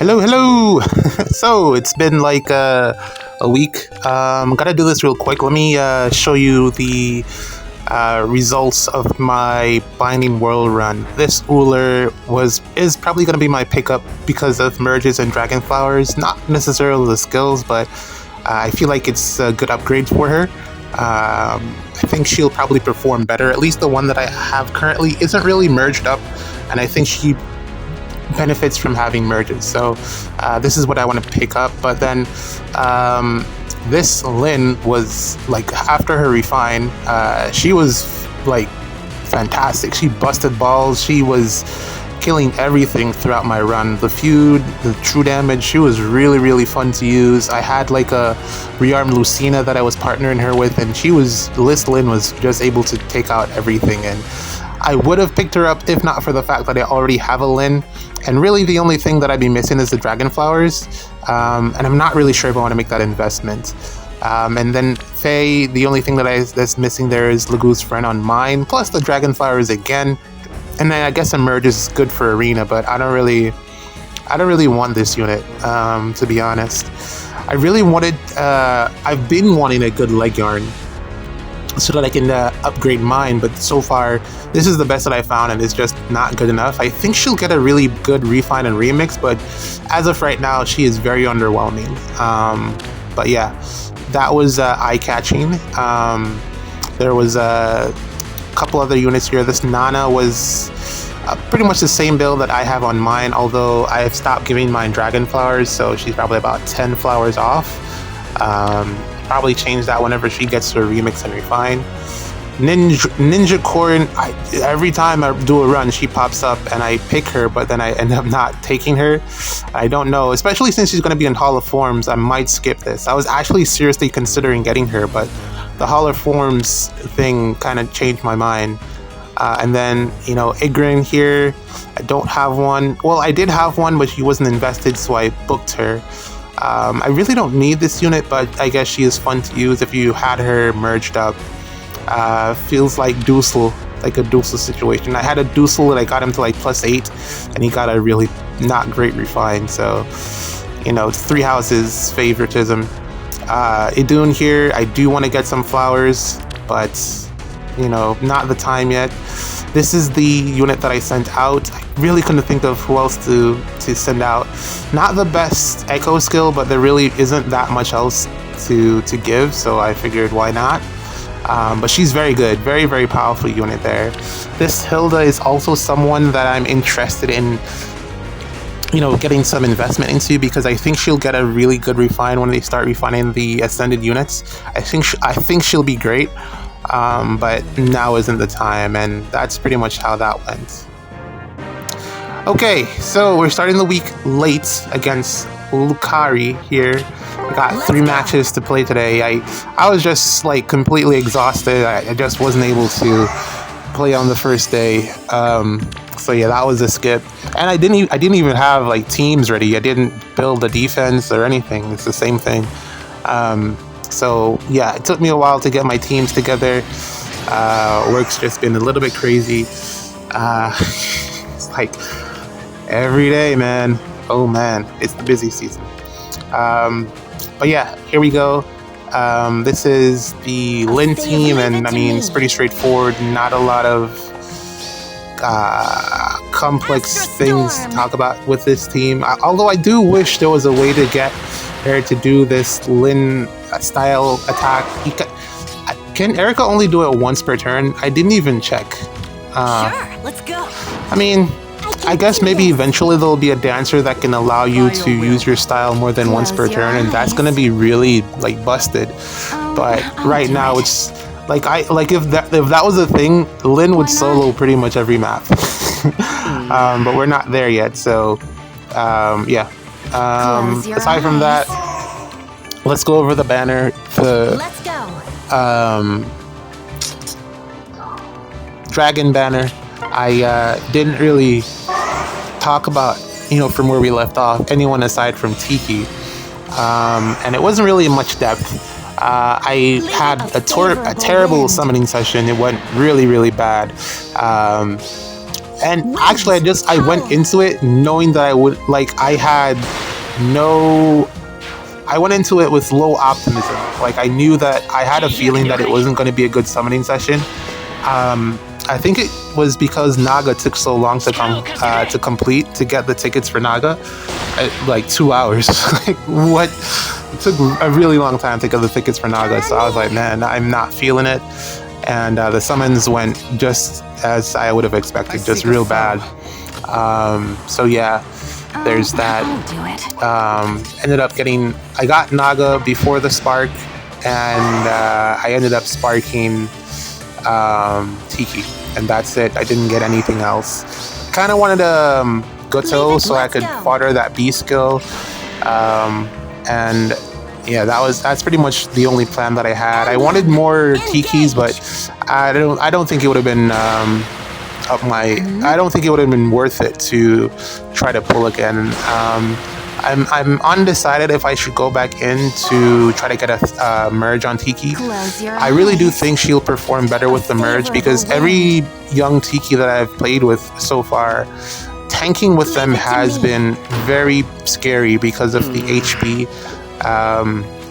Hello, hello. So it's been like a week. Gotta do this real quick. Let me show you the results of my Binding World run. This Uller is probably gonna be my pickup because of merges and dragon flowers. Not necessarily the skills, but I feel like it's a good upgrade for her. I think she'll probably perform better. At least the one that I have currently isn't really merged up, and I think she benefits from having merges. So this is what I want to pick up. But then this Lynn was like, after her refine, she was like fantastic. She busted balls. She was killing everything throughout my run. The feud, the true damage, she was really fun to use. I had like a rearmed Lucina that I was partnering her with, and List Lynn was just able to take out everything. And I would have picked her up if not for the fact that I already have a Lynn, and really the only thing that I'd be missing is the dragon flowers, and I'm not really sure if I want to make that investment. And then Faye, the only thing that's missing there is Lagu's friend on mine, plus the dragon flowers again. And then I guess a merge is good for arena, but I don't really want this unit, to be honest. I really wanted, I've been wanting a good leg yarn so that I can upgrade mine, but so far this is the best that I found, and it's just not good enough. I think she'll get a really good refine and remix, but as of right now she is very underwhelming. But yeah, that was eye-catching. There was a couple other units here. This Nana was pretty much the same build that I have on mine, although I have stopped giving mine dragon flowers, so she's probably about 10 flowers off. Probably change that whenever she gets to her remix and refine. Ninja Corn, every time I do a run she pops up and I pick her, but then I end up not taking her. I don't know, especially since she's going to be in Hall of Forms, I might skip this. I was actually seriously considering getting her, but the Hall of Forms thing kind of changed my mind. And then, you know, Igrin here, I don't have one. Well, I did have one, but she wasn't invested, so I booked her. I really don't need this unit, but I guess she is fun to use if you had her merged up. Feels like Dusel, like a Dusel situation. I had a Dusel and I got him to like +8, and he got a really not great refine. So, you know, it's 3 houses favoritism. Idun here, I do want to get some flowers, but you know, not the time yet. This is the unit that I sent out. I really couldn't think of who else to send out. Not the best echo skill, but there really isn't that much else to give, so I figured why not. But she's very good, very powerful unit there. This Hilda is also someone that I'm interested in, you know, getting some investment into, because I think she'll get a really good refine when they start refining the ascended units. I think she'll be great. But now isn't the time, and that's pretty much how that went. Okay, so we're starting the week late against Lucari here. I got 3 matches to play today. I was just like completely exhausted. I just wasn't able to play on the first day. So yeah, that was a skip. And I didn't even have like teams ready. I didn't build a defense or anything. It's the same thing. So yeah, it took me a while to get my teams together. Work's just been a little bit crazy. It's like every day, man. Oh man, it's the busy season. But yeah, here we go. This is the Lin team, and I mean, it's pretty straightforward. Not a lot of complex things to talk about with this team. Although I do wish there was a way to get her to do this Lin style attack. Can Erica only do it once per turn? I didn't even check. Sure, let's go. I mean, I guess maybe eventually there'll be a dancer that can allow you to use your style more than once per turn, and that's gonna be really like busted. But right now it's like if that was a thing, Lin would solo pretty much every map. But we're not there yet, so yeah. Aside from that, let's go over the banner. Let's go. Dragon banner. I didn't really talk about, you know, from where we left off, anyone aside from Tiki, and it wasn't really much depth. I had a terrible summoning session. It went really bad, And actually, I went into it knowing that I would, like, I went into it with low optimism. Like, I knew that I had a feeling that it wasn't going to be a good summoning session. I think it was because Naga took so long to complete, to get the tickets for Naga. Like 2 hours. Like, what? It took a really long time to get the tickets for Naga. So I was like, man, I'm not feeling it. And the summons went just as I would have expected, just real bad. So yeah, there's that. Ended up I got Naga before the spark, and I ended up sparking Tiki, and that's it. I didn't get anything else. Kind of wanted to Goto so I could fodder that B skill, and yeah, that's pretty much the only plan that I had. I wanted more Tikis, but I don't think it would have been I don't think it would have been worth it to try to pull again. I'm undecided if I should go back in to try to get a merge on Tiki. I really do think she'll perform better with the merge, because every young Tiki that I've played with so far, tanking with them has been very scary because of the HP.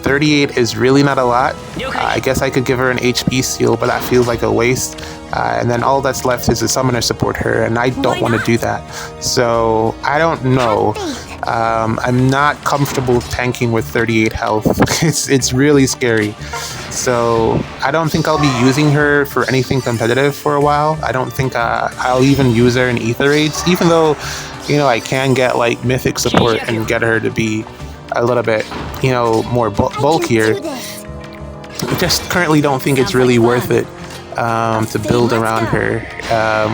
38 is really not a lot. I guess I could give her an HP seal, but that feels like a waste. And then all that's left is a summoner support her, and I don't want to do that. So I don't know. I'm not comfortable tanking with 38 health. It's really scary. So I don't think I'll be using her for anything competitive for a while. I don't think I'll even use her in Ether raids, even though, you know, I can get like mythic support and get her to be a little bit, you know, more bulkier. I just currently don't think it's really worth it to build around her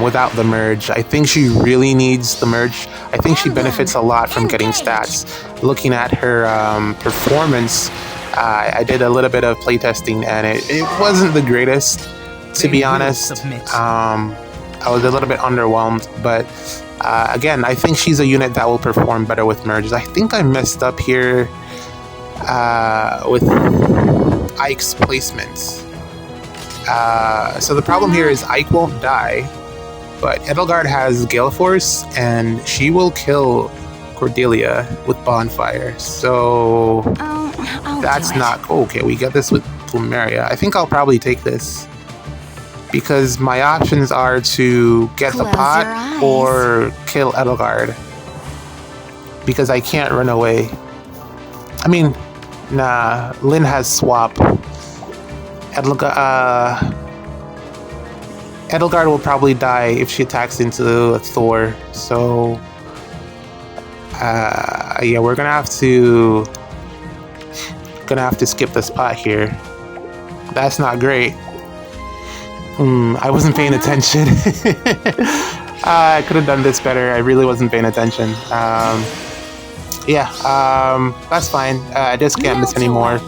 without the merge. I think she really needs the merge. I think she benefits a lot from getting stats. Looking at her performance, I did a little bit of playtesting, and it wasn't the greatest, to be honest. I was a little bit underwhelmed, but again, I think she's a unit that will perform better with merges. I think I messed up here with Ike's placements. So the problem here is Ike won't die, but Edelgard has Gale Force, and she will kill Cordelia with Bonfire. So that's not okay. We get this with Plumeria. I think I'll probably take this, because my options are to get the pot or kill Edelgard, because I can't run away. I mean, nah, Lynn has swap. Edelgard will probably die if she attacks into Thor, so yeah, we're gonna have to skip the spot here. That's not great. I wasn't paying attention. I could have done this better. I really wasn't paying attention. Yeah, that's fine. I just can't miss anymore.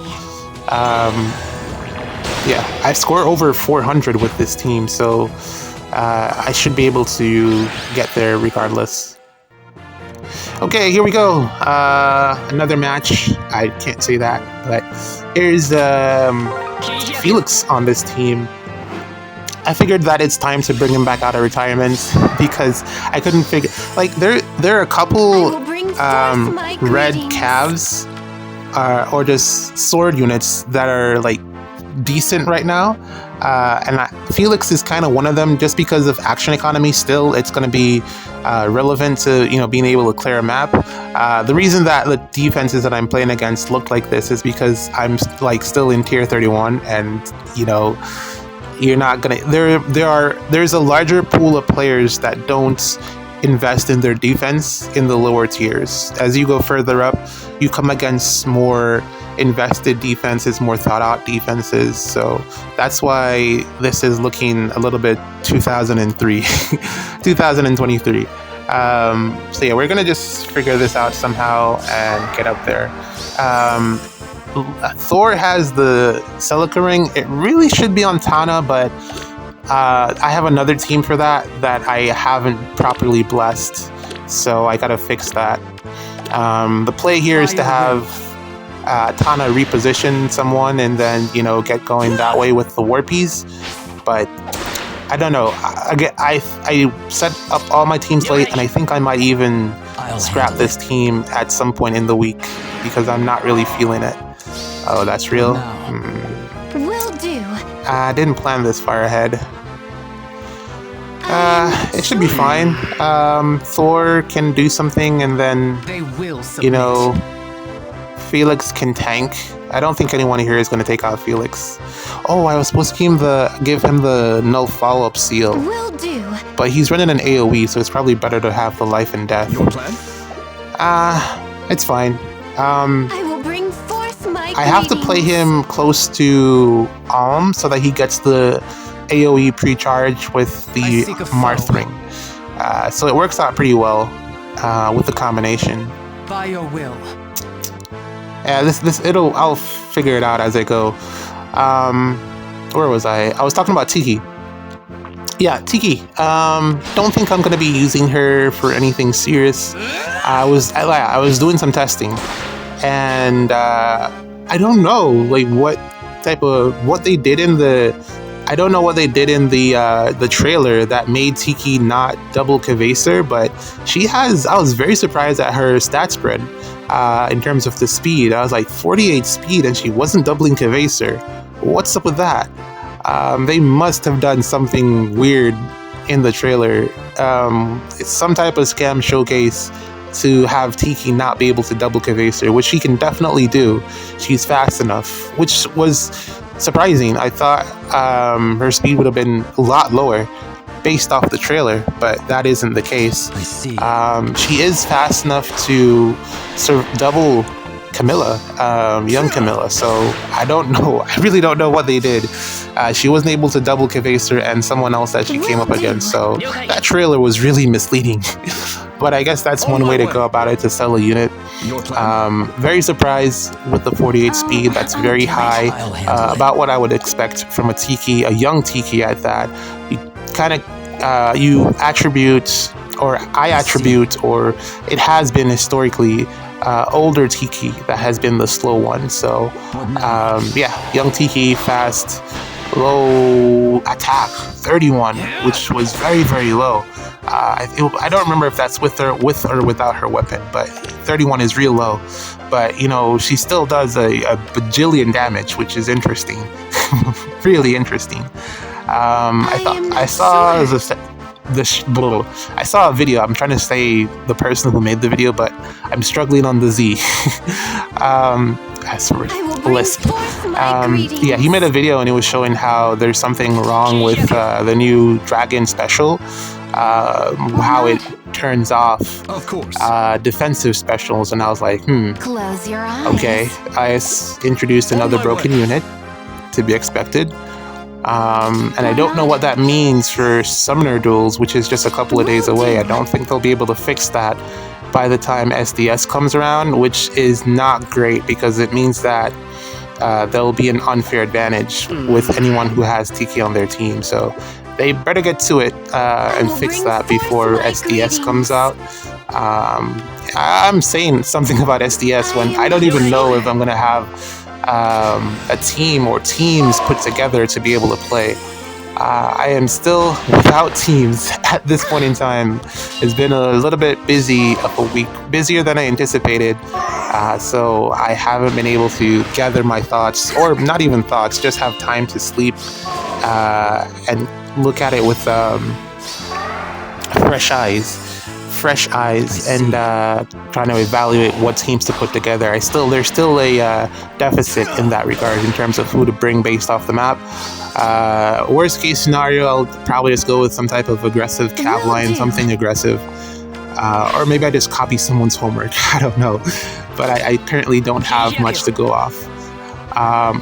Yeah, I score over 400 with this team, so I should be able to get there regardless. Okay, here we go. Another match. I can't say that, but here's Felix on this team. I figured that it's time to bring him back out of retirement, because I couldn't figure, like, there are a couple red calves or just sword units that are like decent right now, and Felix is kind of one of them, just because of action economy. Still, it's going to be relevant to, you know, being able to clear a map. The reason that the defenses that I'm playing against look like this is because I'm like still in tier 31, and you know, you're not gonna, there's a larger pool of players that don't invest in their defense in the lower tiers. As you go further up, you come against more invested defenses, more thought out defenses. So that's why this is looking a little bit 2003 2023. So yeah, we're gonna just figure this out somehow and get up there. Thor has the Celica ring. It really should be on Tana, but I have another team for that I haven't properly blessed, so I gotta fix that. The play here is to have Tana reposition someone and then, you know, get going that way with the Warpies, but I don't know. I set up all my teams late, and I think I might even scrap this team at some point in the week because I'm not really feeling it. Oh, that's real? Will do. I didn't plan this far ahead. It should be fine. Thor can do something, and then, you know, Felix can tank. I don't think anyone here is going to take out Felix. Oh, I was supposed to give him the no follow-up seal. Will do. But he's running an AoE, so it's probably better to have the life and death. Your plan? It's fine. I will bring forth my I have to play him close to Alm so that he gets the AoE pre-charge with the Marth ring. So it works out pretty well with the combination. By your will. Yeah, I'll figure it out as I go. Where was I? I was talking about Tiki. Yeah, Tiki. Don't think I'm gonna be using her for anything serious. I was doing some testing, and I don't know like what they did in the. I don't know what they did in the trailer that made Tiki not double Kvaser, but I was very surprised at her stat spread in terms of the speed. I was like 48 speed and she wasn't doubling Kvaser. What's up with that? They must have done something weird in the trailer. It's some type of scam showcase to have Tiki not be able to double Kvaser, which she can definitely do. She's fast enough, which was surprising. I thought her speed would have been a lot lower based off the trailer, but that isn't the case. I see. She is fast enough to double Camilla, young Camilla, so I don't know. I really don't know what they did. She wasn't able to double Kvaser and someone else that she came up against, so that trailer was really misleading. But I guess that's one way to go about it to sell a unit. Very surprised with the 48 speed. That's very high, about what I would expect from a Tiki, a young Tiki at that. You kind of I attribute, or it has been historically, older Tiki that has been the slow one. So yeah, young Tiki, fast, low attack, 31, which was very, very low. I don't remember if that's with or without her weapon, but 31 is real low. But you know, she still does a bajillion damage, which is interesting. Really interesting. I saw a video. I'm trying to say the person who made the video, but I'm struggling on the Z. Lisp. Yeah, he made a video and he was showing how there's something wrong with the new Dragon special. How it turns off defensive specials, and I was like, Close your eyes. okay. I introduced another broken unit, to be expected. And I don't know what that means for Summoner Duels, which is just a couple of days away. I don't think they'll be able to fix that by the time SDS comes around, which is not great because it means that there'll be an unfair advantage with anyone who has Tiki on their team. So they better get to it and fix that before SDS comes out. I'm saying something about SDS when I don't even know if I'm going to have a team or teams put together to be able to play. I am still without teams at this point in time. It's been a little bit busy of a week, busier than I anticipated. So I haven't been able to gather my thoughts, or not even thoughts, just have time to sleep and look at it with fresh eyes and trying to evaluate what teams to put together. There's still a deficit in that regard in terms of who to bring based off the map. Worst case scenario, I'll probably just go with some type of aggressive cav line, something aggressive. Or maybe I just copy someone's homework. I don't know. But I currently don't have much to go off.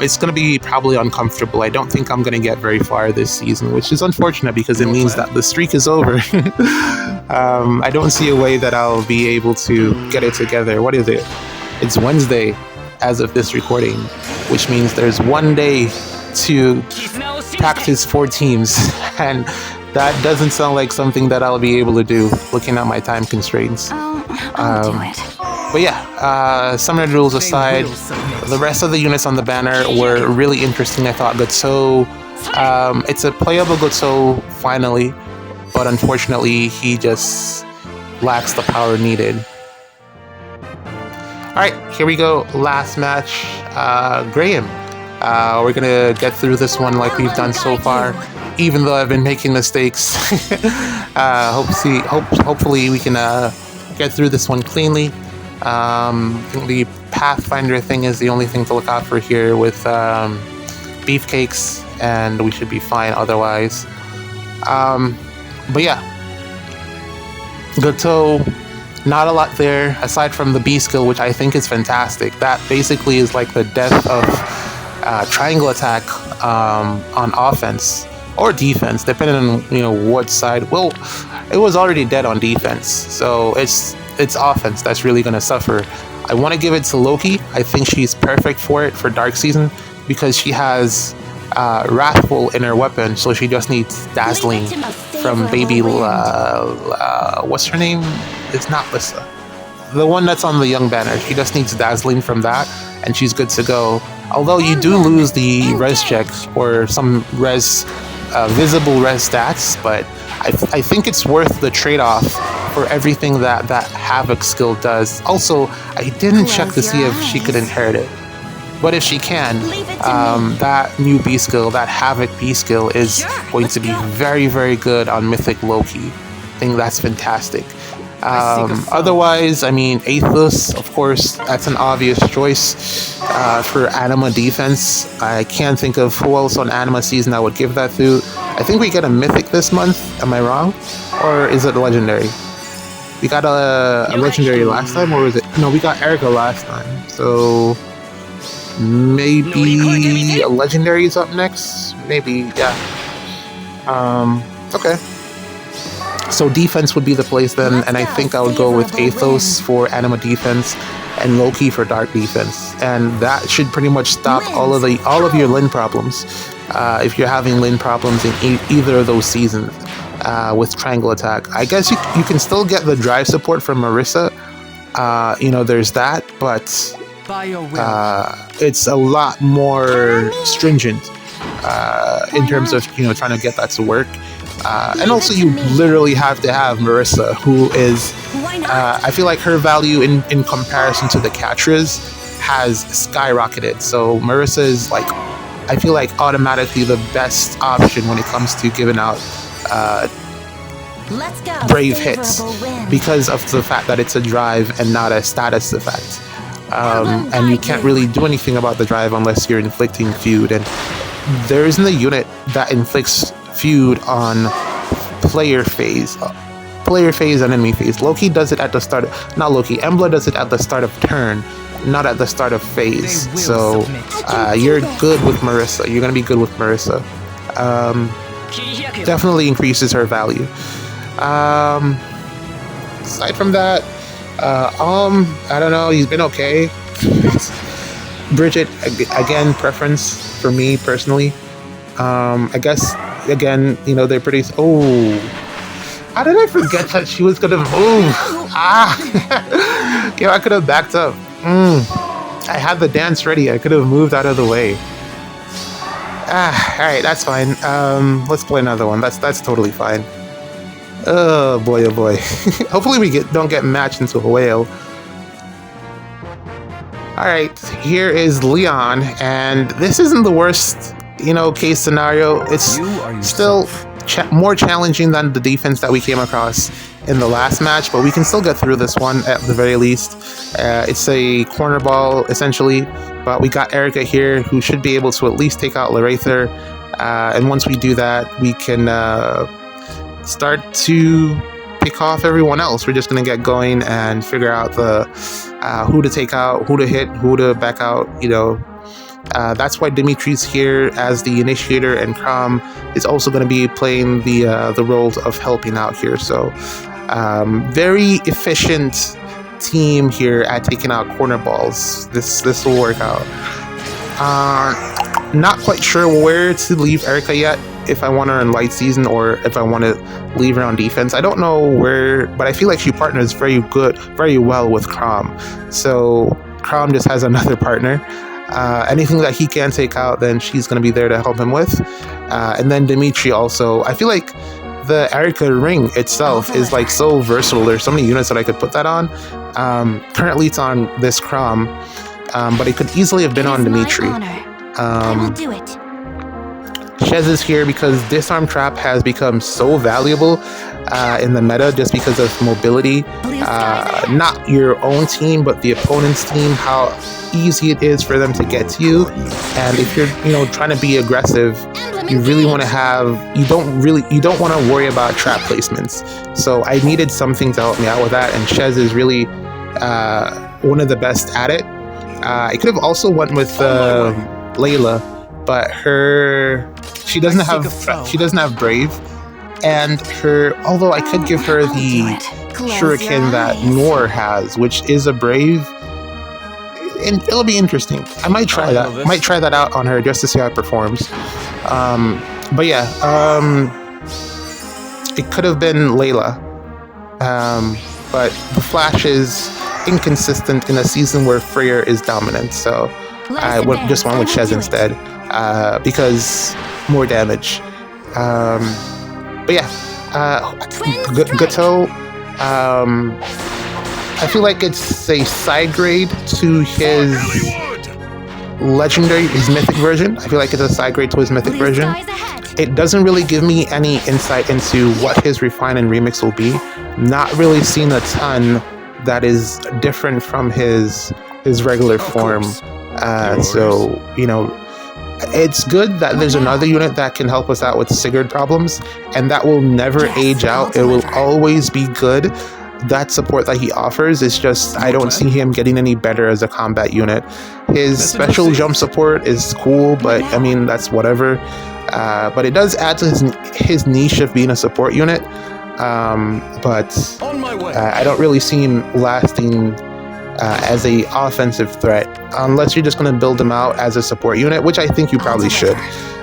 It's going to be probably uncomfortable. I don't think I'm going to get very far this season, which is unfortunate because it means that the streak is over. I don't see a way that I'll be able to get it together. What is it? It's Wednesday as of this recording, which means there's one day to practice 4 teams. And that doesn't sound like something that I'll be able to do looking at my time constraints. I'll do it. But yeah, Summoner Duels aside, the rest of the units on the banner were really interesting. I thought Gotso, It's a playable Goto finally, but unfortunately he just lacks the power needed. Alright, here we go. Last match. Graham. We're gonna get through this one like we've done so far, even though I've been making mistakes. Hopefully we can get through this one cleanly. I think the Pathfinder thing is the only thing to look out for here with beefcakes, and we should be fine otherwise. But yeah, Goto, not a lot there aside from the B skill, which I think is fantastic. That basically is like the death of triangle attack on offense or defense, depending on what side. Well, it was already dead on defense, so it's offense that's really going to suffer. I want to give it to Loki. I think she's perfect for it for Dark Season because she has Wrathful in her weapon, so she just needs Dazzling from Baby what's her name? It's not Lissa. The one that's on the Young banner. She just needs Dazzling from that, and she's good to go. Although you do lose the res check or some visible res stats, but I think it's worth the trade-off for everything that Havoc skill does. Also, I didn't check to see if she could inherit it. But if she can, that new B skill, that Havoc B skill, is going to be very, very good on Mythic Loki. I think that's fantastic. Otherwise, I mean, Athos, of course, that's an obvious choice for Anima defense. I can't think of who else on Anima season I would give that to. I think we get a Mythic this month, am I wrong? Or is it Legendary? We got a Legendary last time, or was it? No, we got Erica last time, so maybe a Legendary is up next? Maybe, yeah. Okay. So defense would be the place then, and I think I would go with Athos for Anima defense and Loki for Dark defense, and that should pretty much stop all of your Lin problems. If you're having Lin problems in either of those seasons with Triangle Attack, I guess you can still get the drive support from Marissa. There's that, but it's a lot more stringent in terms of trying to get that to work. And also, you literally have to have Marissa, who is, I feel like her value in comparison to the Catras has skyrocketed. So Marissa is like, I feel like automatically the best option when it comes to giving out brave hits because of the fact that it's a drive and not a status effect. And you can't really do anything about the drive unless you're inflicting feud, and there isn't a unit that inflicts feud on player phase and enemy phase. Loki does it at the start Embla does it at the start of turn, not at the start of phase. So you're good with Marissa. You're gonna be good with Marissa. Definitely increases her value. Aside from that, I don't know, he's been okay. Bridget, again, preference for me personally. I guess, again, they're pretty... Oh! How did I forget that she was gonna move? Yeah, I could have backed up. I had the dance ready. I could have moved out of the way. Alright, that's fine. Let's play another one. That's totally fine. Oh boy, oh boy. Hopefully we don't get matched into a whale. Alright, here is Leon, and this isn't the worst, case scenario. It's still more challenging than the defense that we came across in the last match, but we can still get through this one at the very least. It's a corner ball, essentially, but we got Erica here, who should be able to at least take out Larather, and once we do that, we can start to pick off everyone else. We're just going to get going and figure out who to take out, who to hit, who to back out, That's why Dimitri's here as the initiator, and Krom is also going to be playing the role of helping out here. So very efficient team here at taking out corner balls. This will work out. Not quite sure where to leave Erica yet, if I want her in light season or if I want to leave her on defense. I don't know where, but I feel like she partners very well with Krom. So Krom just has another partner. Anything that he can't take out, then she's going to be there to help him with. And then Dimitri also. I feel like the Erica ring itself is like so versatile. There's so many units that I could put that on. Currently it's on this Crom, but it could easily have been on Dimitri. I will do it. Shez is here because Disarm Trap has become so valuable in the meta just because of mobility. Not your own team, but the opponent's team, how easy it is for them to get to you. And if you're, trying to be aggressive, you really want to have, you don't want to worry about trap placements. So I needed something to help me out with that, and Shez is really one of the best at it. I could have also went with Layla, but she doesn't have Brave, and although I could give her the Shuriken that Noor has, which is a Brave, and it'll be interesting. I might try that. Might try that out on her just to see how it performs. But yeah, it could have been Layla, but the Flash is inconsistent in a season where Freyr is dominant, so I just went with Shez instead, because more damage. But yeah, Gato, I feel like it's a side grade to his legendary, his mythic version. I feel like it's a side grade to his mythic version. It doesn't really give me any insight into what his refine and remix will be. Not really seen a ton that is different from his regular form. So, it's good that there's another unit that can help us out with Sigurd problems, and that will never age out. It will always be good. That support that he offers is just, I don't see him getting any better as a combat unit. His special jump support is cool, but I mean, that's whatever. But it does add to his niche of being a support unit. But I don't really see him lasting as a offensive threat, unless you're just going to build him out as a support unit, which I think you probably should.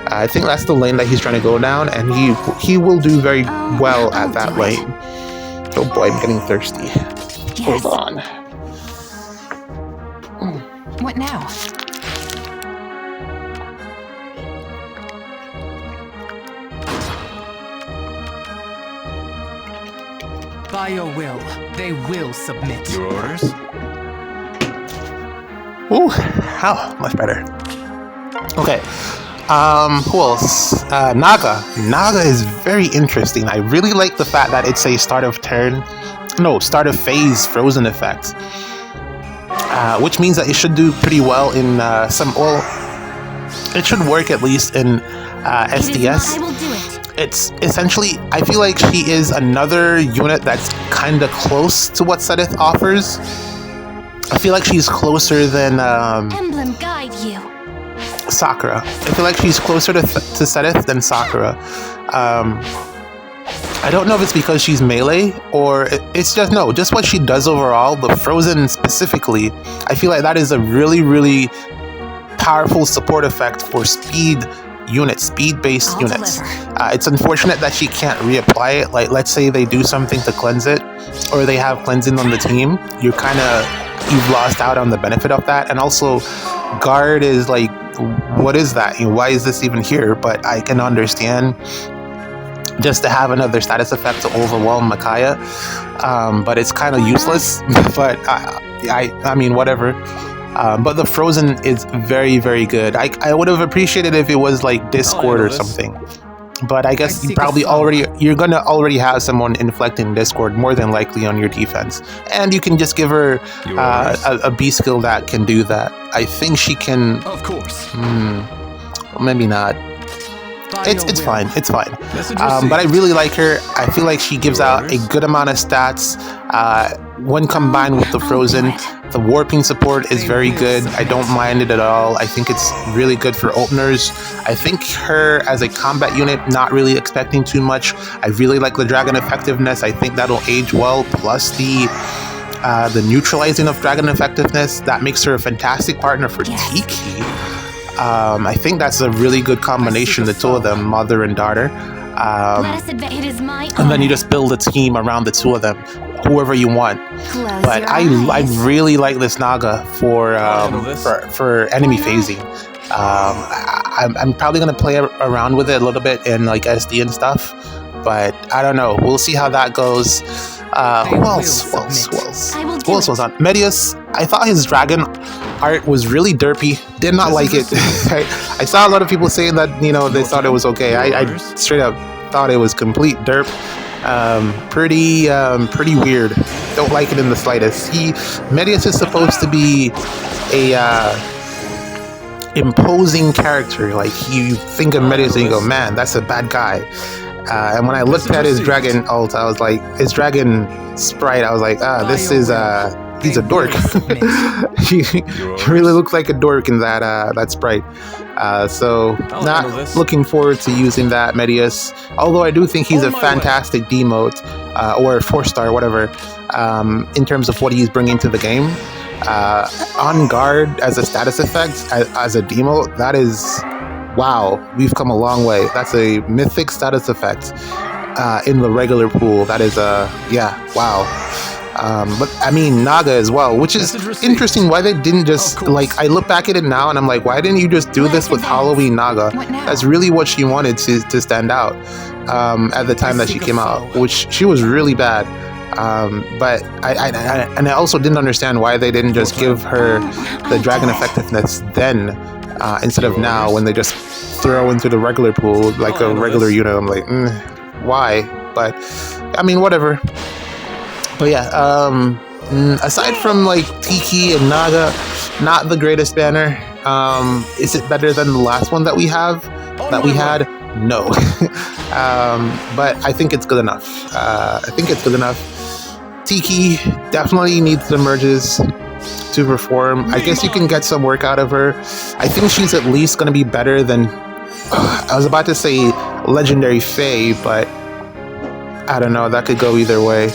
I think that's the lane that he's trying to go down, and he will do very well at that lane. Oh boy, I'm getting thirsty. Yes. Hold on. What now? By your will, they will submit. Your orders? Ooh, how much better. Okay. Who else? Naga. Naga is very interesting. I really like the fact that it's a start of phase frozen effect. Which means that it should do pretty well in it should work at least in SDS. It's essentially, I feel like she is another unit that's kind of close to what Sedith offers. I feel like she's closer than Emblem guide you. Sakura. I feel like she's closer to Sedith than Sakura. I don't know if it's because she's melee, or it's just what she does overall, but Frozen specifically, I feel like that is a really, really powerful support effect for speed-based units. It's unfortunate that she can't reapply it. Like, let's say they do something to cleanse it, or they have cleansing on the team, you've lost out on the benefit of that. And also, guard is like, what is that? Why is this even here? But I can understand just to have another status effect to overwhelm Micaiah, but it's kind of useless. But I mean, whatever. But the Frozen is very, very good. I would have appreciated if it was like Discord or something. But I guess you're gonna already have someone inflecting Discord more than likely on your defense, and you can just give her a B skill that can do that. I think she can. Of course. Maybe not. It's fine. It's fine. But I really like her. I feel like she gives out a good amount of stats. When combined with the Frozen, the warping support is very good. I don't mind it at all. I think it's really good for openers. I think her as a combat unit, not really expecting too much. I really like the dragon effectiveness. I think that'll age well. Plus the neutralizing of dragon effectiveness, that makes her a fantastic partner for Tiki. I think that's a really good combination, the two of them, mother and daughter. And then you just build a team around the two of them. whoever you want. Close But your I eyes. really like this Naga for enemy phasing. I'm probably gonna play around with it a little bit in like SD and stuff, but I don't know. We'll see how that goes. Who else? Who else? Who else? I will Who do else was it. on? Medius. I thought his dragon art was really derpy. Did not like it. I saw a lot of people saying that they thought it was okay. I straight up thought it was complete derp. Pretty weird. Don't like it in the slightest. Medius is supposed to be a imposing character. Like you think of Medius and you go, man, that's a bad guy. And when I looked at his dragon ult, I was like, his dragon sprite, I was like, this is he's a dork. he really looks like a dork in that sprite. So not looking forward to using that Medius. Although I do think he's a fantastic demote or 4-star, whatever, in terms of what he's bringing to the game. On guard as a status effect, as a demote, that is, wow, we've come a long way. That's a mythic status effect in the regular pool. That is yeah, wow. But I mean Naga as well, which is interesting why they didn't just I look back at it now and I'm like, why didn't you just do this with Halloween Naga? That's really what she wanted to stand out at the time that she came out, which she was really bad. But I also didn't understand why they didn't just give her the dragon effectiveness then instead of now when they just throw into the regular pool like a regular unit. I'm like, why? But I mean, whatever. But yeah, aside from like Tiki and Naga, not the greatest banner. Is it better than the last one that we had? No. But I think it's good enough. Tiki definitely needs the merges to perform. I guess you can get some work out of her. I think she's at least going to be better than, I was about to say Legendary Faye, but I don't know. That could go either way.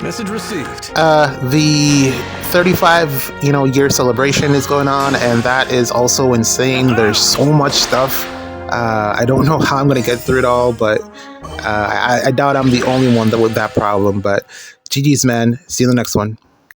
Message received. The 35 year celebration is going on, and that is also insane. There's so much stuff. I don't know how I'm gonna get through it all, but I doubt I'm the only one with that problem. But GG's, man. See you in the next one.